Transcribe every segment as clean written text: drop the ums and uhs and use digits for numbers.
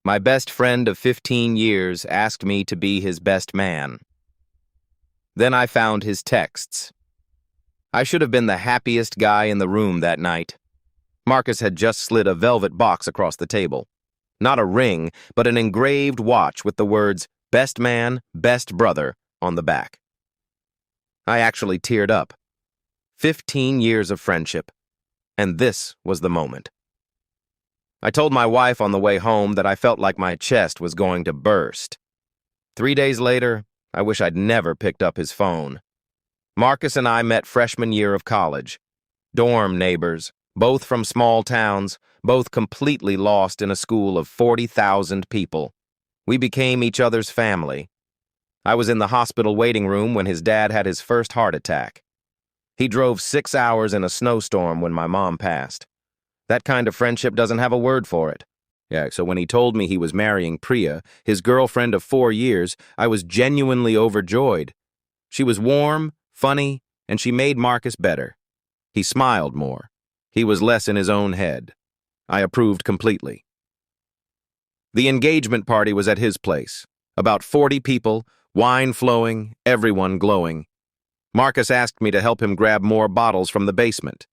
My best friend of 15 years asked me to be his best man. Then I found his texts. I should have been the happiest guy in the room that night. Marcus had just slid a velvet box across the table. Not a ring, but an engraved watch with the words, "Best man, best brother," on the back. I actually teared up. 15 years of friendship. And this was the moment. I told my wife on the way home that I felt like my chest was going to burst. 3 days later, I wish I'd never picked up his phone. Marcus and I met freshman year of college. Dorm neighbors, both from small towns, both completely lost in a school of 40,000 people. We became each other's family. I was in the hospital waiting room when his dad had his first heart attack. He drove 6 hours in a snowstorm when my mom passed. That kind of friendship doesn't have a word for it. So when he told me he was marrying Priya, his girlfriend of 4 years, I was genuinely overjoyed. She was warm, funny, and she made Marcus better. He smiled more. He was less in his own head. I approved completely. The engagement party was at his place. About 40 people, wine flowing, everyone glowing. Marcus asked me to help him grab more bottles from the basement.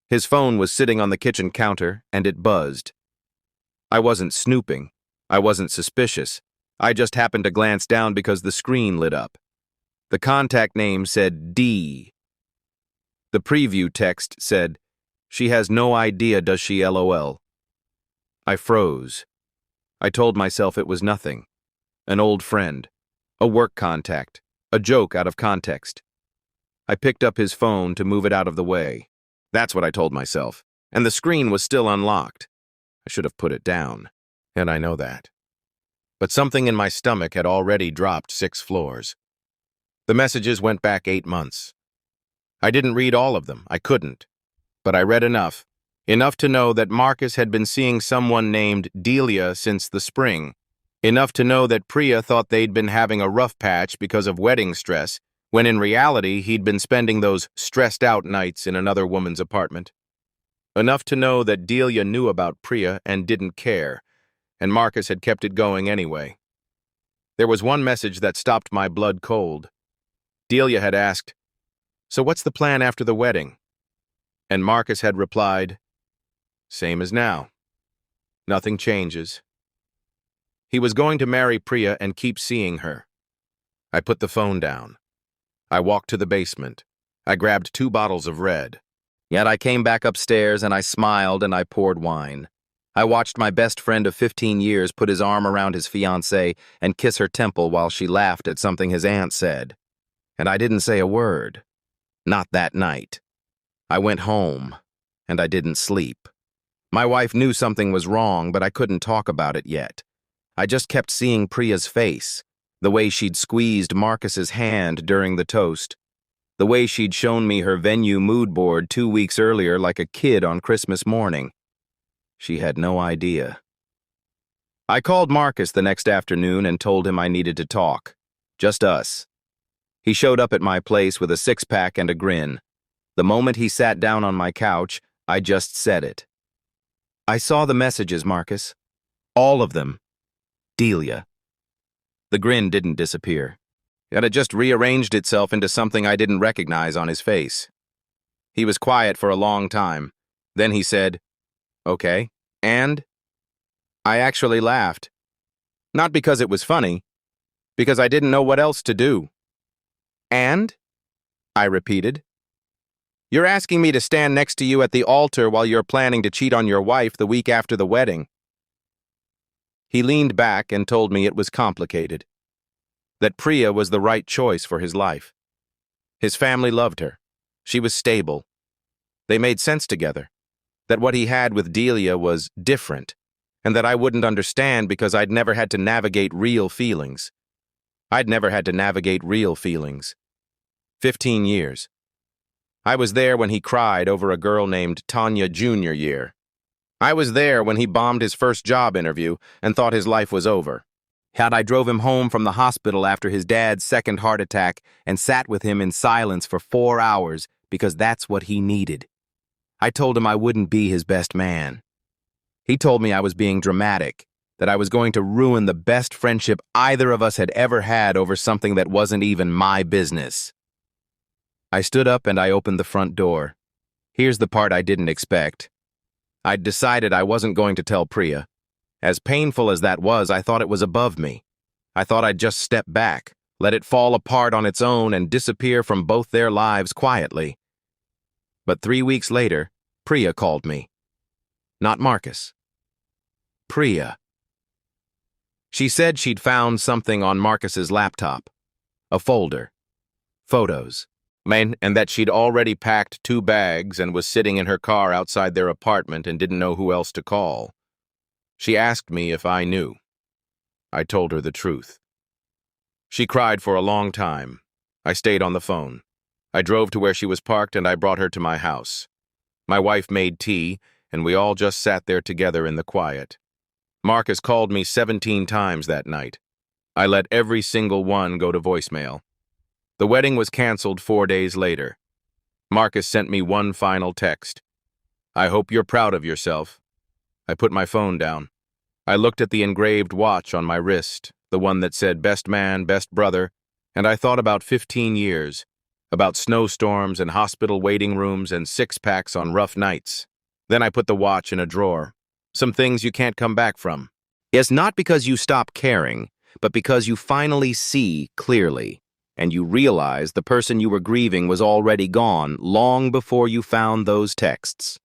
His phone was sitting on the kitchen counter, and it buzzed. I wasn't snooping. I wasn't suspicious. I just happened to glance down because the screen lit up. The contact name said D. The preview text said, "She has no idea, does she, LOL?" I froze. I told myself it was nothing. An old friend. A work contact. A joke out of context. I picked up his phone to move it out of the way. That's what I told myself. And the screen was still unlocked. I should have put it down. And I know that. But something in my stomach had already dropped 6 floors. The messages went back 8 months. I didn't read all of them. I couldn't. But I read enough. Enough to know that Marcus had been seeing someone named Delia since the spring. Enough to know that Priya thought they'd been having a rough patch because of wedding stress, when in reality he'd been spending those stressed-out nights in another woman's apartment. Enough to know that Delia knew about Priya and didn't care, and Marcus had kept it going anyway. There was one message that stopped my blood cold. Delia had asked, "So what's the plan after the wedding?" And Marcus had replied, "Same as now. Nothing changes." He was going to marry Priya and keep seeing her. I put the phone down. I walked to the basement. I grabbed 2 bottles of red. Yet I came back upstairs and I smiled and I poured wine. I watched my best friend of 15 years put his arm around his fiancée and kiss her temple while she laughed at something his aunt said. And I didn't say a word. Not that night. I went home, and I didn't sleep. My wife knew something was wrong, but I couldn't talk about it yet. I just kept seeing Priya's face, the way she'd squeezed Marcus's hand during the toast, the way she'd shown me her venue mood board 2 weeks earlier like a kid on Christmas morning. She had no idea. I called Marcus the next afternoon and told him I needed to talk. Just us. He showed up at my place with a 6-pack and a grin. The moment he sat down on my couch, I just said it. "I saw the messages, Marcus. All of them. Delia." The grin didn't disappear. Yet it just rearranged itself into something I didn't recognize on his face. He was quiet for a long time. Then he said, "Okay, and?" I actually laughed. Not because it was funny, because I didn't know what else to do. "And?" I repeated. "You're asking me to stand next to you at the altar while you're planning to cheat on your wife the week after the wedding." He leaned back and told me it was complicated. That Priya was the right choice for his life. His family loved her. She was stable. They made sense together. That what he had with Delia was different, and that I wouldn't understand because I'd never had to navigate real feelings. I'd never had to navigate real feelings. 15 years. I was there when he cried over a girl named Tanya Junior year. I was there when he bombed his first job interview and thought his life was over. I drove him home from the hospital after his dad's second heart attack and sat with him in silence for 4 hours because that's what he needed. I told him I wouldn't be his best man. He told me I was being dramatic, that I was going to ruin the best friendship either of us had ever had over something that wasn't even my business. I stood up and I opened the front door. Here's the part I didn't expect. I'd decided I wasn't going to tell Priya. As painful as that was, I thought it was above me. I thought I'd just step back, let it fall apart on its own and disappear from both their lives quietly. But 3 weeks later, Priya called me. Not Marcus. Priya. She said she'd found something on Marcus's laptop. A folder. Photos. And that she'd already packed 2 bags and was sitting in her car outside their apartment and didn't know who else to call. She asked me if I knew. I told her the truth. She cried for a long time. I stayed on the phone. I drove to where she was parked and I brought her to my house. My wife made tea, and we all just sat there together in the quiet. Marcus called me 17 times that night. I let every single one go to voicemail. The wedding was canceled 4 days later. Marcus sent me one final text. I hope you're proud of yourself. I put my phone down. I looked at the engraved watch on my wrist, the one that said best man, best brother, and I thought about 15 years, about snowstorms and hospital waiting rooms and 6-packs on rough nights. Then I put the watch in a drawer. Some things you can't come back from. It's not because you stop caring, but because you finally see clearly, and you realize the person you were grieving was already gone long before you found those texts.